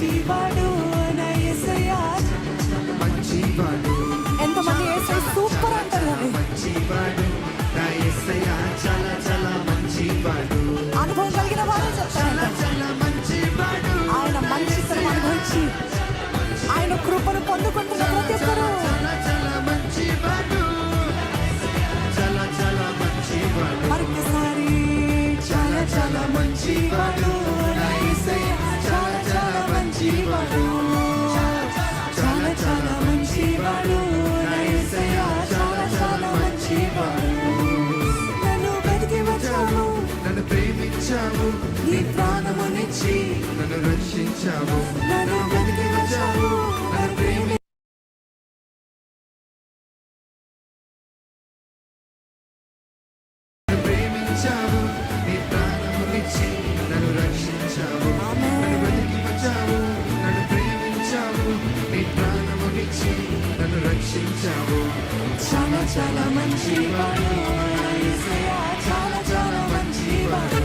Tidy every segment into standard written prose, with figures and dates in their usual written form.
మంచివాడు నా యేసయ్యా మంచివాడు. ఎంతమంది యేసయ్య సూపర్ అంటారు అని మంచివాడు నా యేసయ్యా చాలా చాలా మంచివాడు. అనుభవం కలిగిన వారు చెప్తారు మంచివాడు. ఆయన మంచితనం అనుభవించి ఆయన కృపను పొందుకుంటున్న ప్రతి ఒక్కరు మరొకసారి చాలా చాలా మంచివాడు నా యేసయ్య చాలా చాలా మంచివాడు. చాలా చాలా మంచివాడు నా యేసయ్య చాలా చాలా మంచివాడు. నన్ను వెతికి వచ్చావు, నన్ను ప్రేమించావు, నీ ప్రాణమునిచ్చి నన్ను రక్షించావు. నన్ను వెతికి వచ్చావు, నన్ను ప్రేమించావు, నీ ప్రాణమునిచ్చి నన్ను రక్షించావు. నన్ను వెతికి వచ్చావు, నన్ను ప్రేమించావు, నీ ప్రాణమునిచ్చి నన్ను రక్షించావు. చాలా చాలా మంచివాడు చాలా చాలా మంచివాడు.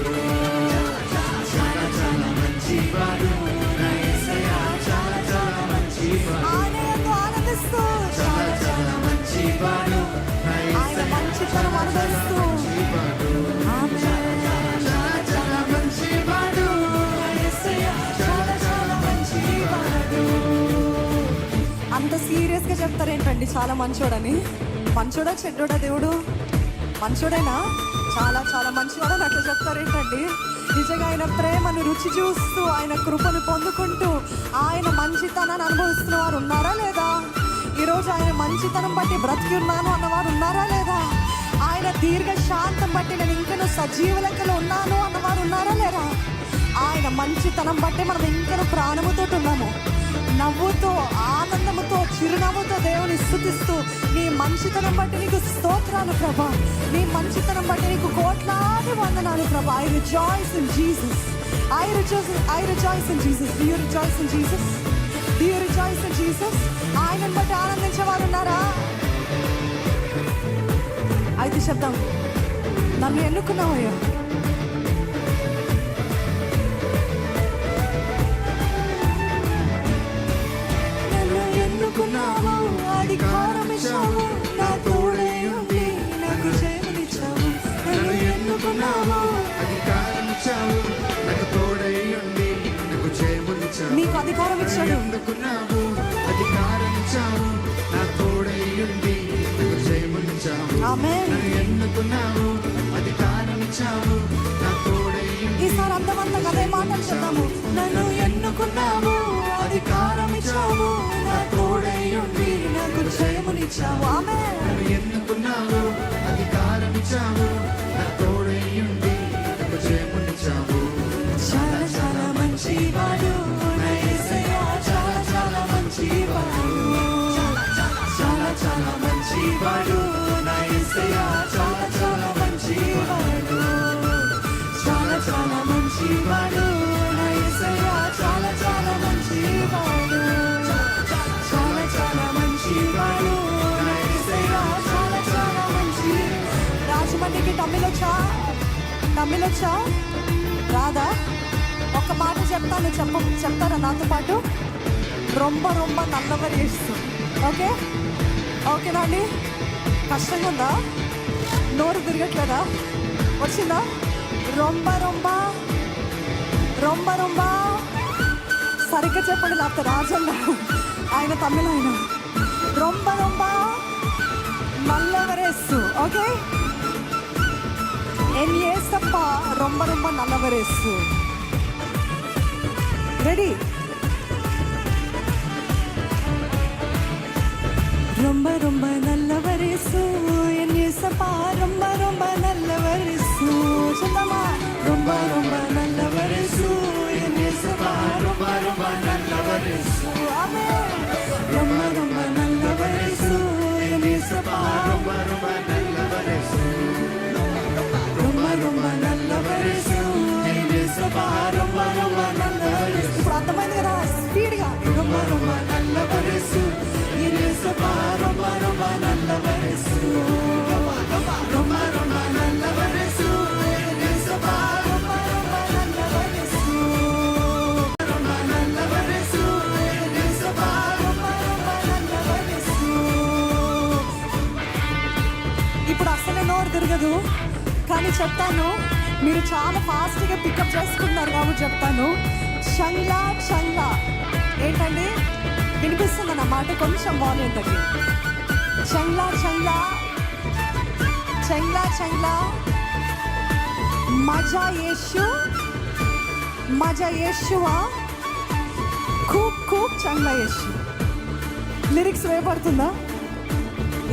చాలా చాలా మంచివాడు నా యేసయ్య చాలా చాలా మంచివాడు. ఆనందిస్తూ చాలా చాలా మంచివాడు నా యేసయ్య మంచితనం అనుభవిస్తూ చాలా చాలా మంచివాడు నా యేసయ్య చాలా చాలా మంచివాడు. అంత సీరియస్ గా చెప్తారేంటండి చాలా మంచోడని? మంచోడా చెడ్డోడా దేవుడు? మంచోడేనా? చాలా చాలా మంచివాడని అట్లా చెప్తారేంటండి? నిజంగా ఆయన ప్రేమను రుచి చూస్తూ ఆయన కృపను పొందుకుంటూ ఆయన మంచితనాన్ని అనుభవిస్తున్న వారు ఉన్నారా లేదా? ఈరోజు ఆయన మంచితనం బట్టి బ్రతికి ఉన్నాను అన్నవారు ఉన్నారా లేదా? ఆయన దీర్ఘ శాంతం బట్టి నేను ఇంకను సజీవ లెక్కలో ఉన్నాను అన్నవారు ఉన్నారా లేరా? ఆయన మంచితనం బట్టి మనం ఇంకను ప్రాణముతో ఉన్నాము, నవ్వుతో ఆనందముతో చిరునవ్వుతో దేవుని స్తుతిస్తూ నీ మంచితనం బట్టి నీకు స్తోత్రాలు ప్రభా, నీ మంచితనం బట్టి నీకు కోట్లాది వందనాలు ప్రభా. I rejoice in Jesus. I rejoice in Jesus. Do you rejoice in Jesus? Do you rejoice in Jesus? ఆయనను బట్టి ఆనందించే వారు ఉన్నారా? అయితే చెప్దాం, నన్ను ఎన్నుకున్నావయ్యా, ఎన్నుకున్నావు, అధికారం ఇచ్చావు, నా తోడై ఉండి నాకు జయమునిచ్చావు. నన్ను ఎన్నుకున్నావు, అధికారం ఇచ్చావు, నాకు తోడై ఉండి నాకు జయమునిచ్చావు. నీకు అధికారం ఇచ్చాడు. ఎన్నుకున్నావు, అధికారం ఇచ్చావు, నా తోడై ఉండి నాకు జయమునిచ్చావు. ఆమేన్. నన్ను ఎన్నుకున్నావు, అధికారం ఇచ్చావు, నా తోడై ఉండి. ఈసారి అందమంతా అదే మాటలు చెప్తాము. నన్ను ఎన్నుకున్నావు, అధికారం ఇచ్చావు, నా తోడై ఉండి నాకు జయమునిచ్చావు. ఆమేన్. నన్ను ఎన్నుకున్నావు, అధికారం ఇచ్చావు, నా తోడై ఉండి నాకు జయమునిచ్చావు. చాలా చాలా మంచివాడు నా యేసయ్య చాలా చాలా మంచివాడు. చాలా చాలా మంచివాడు నా యేసయ్య చాలా చాలా మంచివాడు. చాలా చాలా మంచివాడు నా యేసయ్య చాలా చాలా మంచివాడు. చాలా చాలా మంచివాడు నా యేసయ్య చాలా చాలా మంచి. రాజమండ్రికి తమిళొచ్చా రాదా? ఒక మాట చెప్తాను, చెప్తారా నాతో పాటు? రొంబ రొంబ నల్లవరి వేస్తూ. ఓకే ఓకేనా అండి? కష్టంగా ఉందా? నోరు తిరగట్లేదా? వచ్చిందా? రొంబ రొంబ రొంబ రొంబ సరిగ్గా చెప్పండి, లేకపోతే రాజన్న ఆయన తమిళ ఆయన. రొంబ రొంబ నల్లవరేస్తూ. ఓకే, ఎన్ ఏసప్ప రొంబ రొంబ నల్లవరేస్తూ. రెడీ? ரொம்ப ரொம்ப நல்லவரேசு என் ஏசப்பா ரொம்ப ரொம்ப நல்லவரேசு. சொந்தமா ரொம்ப ரொம்ப நல்லவரேசு என் ஏசப்பா ரொம்ப ரொம்ப நல்லவரேசு. ஆமென். ரொம்ப ரொம்ப நல்லவரேசு என் ஏசப்பா ரொம்ப ரொம்ப நல்லவரேசு. ரொம்ப ரொம்ப நல்லவரேసు ఎన్ ఏసప్పా ரொம்ப ரொம்ப நல்லவரேసు. ఇప్పుడు అర్థమైంది కదా? స్పీడ్గా ரொம்ப ரொம்ப நல்லவரேసు ఎన్ ఏసప్పా ரொம்ப ரொம்ப நல்லவரேసు. ரொம்ப ரொம்ப நல்லவரேసు ఎన్ ఏసప్పా ரொம்ப ரொம்ப நல்லவரேసు. కానీ చెప్తాను, మీరు చాలా ఫాస్ట్గా పికప్ చేసుకుంటున్నారు కాబట్టి చెప్తాను. చంగ్లా చంగ్లా ఏంటండి? వినిపిస్తుంది అన్నమాట, కొంచెం వాల్యూమ్ తగ్గి. చంగ్లా చంగ్లా చంగ్లా చంగ్లా మజా యేషు మజా యేషువా खूब खूब चंगला यीशु. లిరిక్స్ వేయబడుతుందా?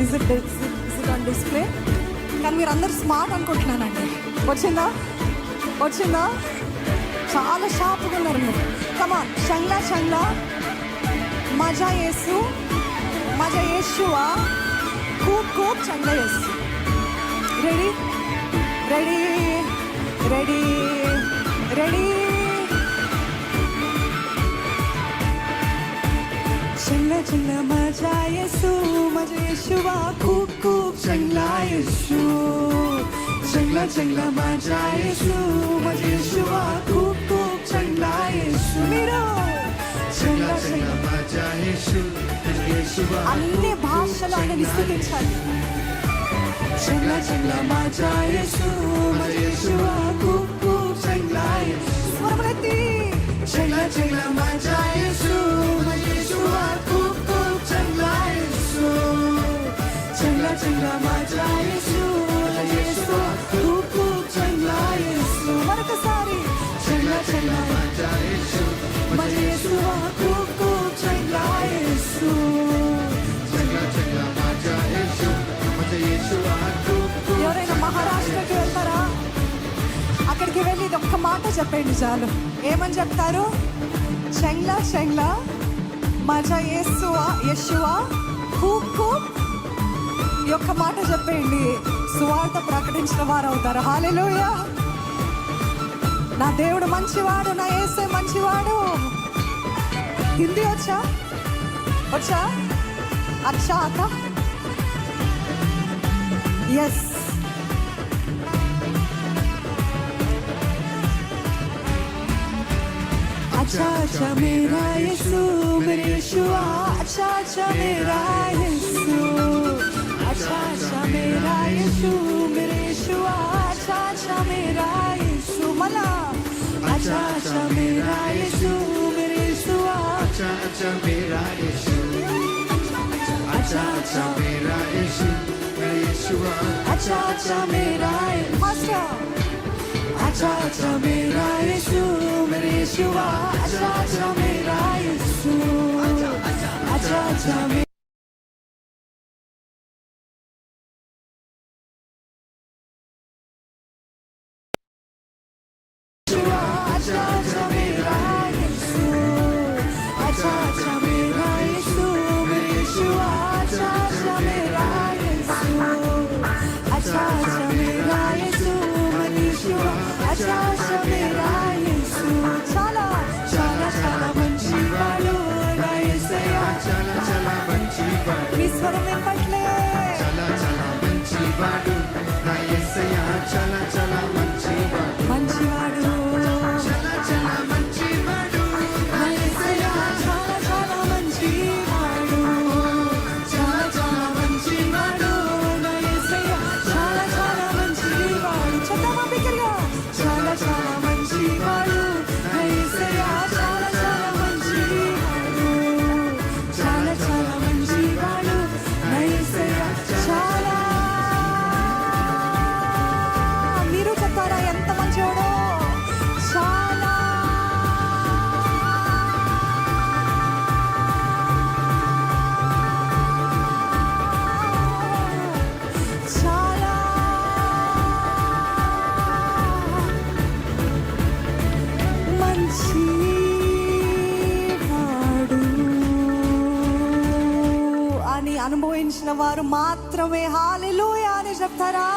Is it on display? కానీ మీరు అందరు స్మార్ట్ అనుకుంటున్నానండి. వచ్చిందా? చాలా షార్ప్గా ఉన్నారు మీరు. కమాన్, చంగ్లా చంగ్లా మజా యేసు మజా యేషువా खूब खूब चंगला Yeshu. Ready ready ready ready. चंगला चंगला मजा येशू खूब खूब चंगला येशू. चंगला चंगला मजा येशू खूब खूब चंगला येशू. మీరు चंगला चंगला मजा येशू అన్ని భాషలను విస్తుతించాలి. चंगला चंगला मजा येशू खूब खूब चंगला येशू. స్వరములెత్తి चंगला चंगला मजा येशू खूब खूब चंगला येशू. चंगला चंगला मजा येशू खूब खूब चंगला येशू. మరొకసారి चंगला चंगला मजा येशू खूब खूब चंगला येशू. चंगला चंगला मजा येशू खूब खूब. ఎవరైనా మహారాష్ట్రకి వెళ్తారా? అక్కడికి వెళ్ళి ఇది ఒక్క మాట చెప్పండి చాలు. ఏమని చెప్తారు? చంగ్లా చంగ్లా మజా యేషువా खूब खूब. ఈ ఒక్క మాట చెప్పండి, సువార్త ప్రకటించిన వారు అవుతారు. హల్లెలూయా. నా దేవుడు మంచివాడు, నా యేసే మంచివాడు. హిందీ వచ్చా? అచ్చా అక్క? ఎస్. अच्छा अच्छा मेरा यीशु मेरे यीशुआ. अच्छा अच्छा मेरा यीशु. अच्छा अच्छा मेरा यीशु मेरे यीशुआ. अच्छा अच्छा मेरा यीशु. मला अच्छा अच्छा मेरा यीशु मेरे यीशुआ. अच्छा अच्छा मेरा यीशु. अच्छा अच्छा मेरा यीशु मेरे यीशुआ. अच्छा अच्छा मेरा मास्टर. अच्छा अच्छा मेरा यीशु मेरे यीशुआ. अच्छा अच्छा मेरा यीशु. अच्छा अच्छा मेरा अच्छा अच्छा मेरा यीशु. अच्छा अच्छा मेरा यीशु मेरे यीशुआ. अच्छा अच्छा मेरा यीशु. अच्छा अच्छा मेरा यीशु मेरे यीशुआ. अच्छा अच्छा मेरा यीशु. చాలా చాలా చాలా మంచివాడు నా యేసయ్య. చాలా చాలా మంచివాడు. మీ స్వరం వినపట్లే? చాలా చాలా మంచివాడు నా యేసయ్య. చాలా చాలా మంచివాడు. మంచివాడు. చాలా చాలా మంచివాడు నా యేసయ్య. చాలా చాలా మంచివాడు. చాలా చాలా మంచివాడు నా యేసయ్య. చాలా చాలా మంచివాడు. చెప్తామా బిగ్గరగా? చాలా చాలా మంచివాడు నా యేసయ్య. చాలా చాలా మంచివాడు. చాలా చాలా మంచివాడు నా యేసయ్య. చాలా. మీరు చెప్తారా ఎంత మంచివాడో? చాలా చాలా మంచివాడు అని అనుభవించిన వారు మాత్రమే హల్లెలూయా అని చెప్తారా?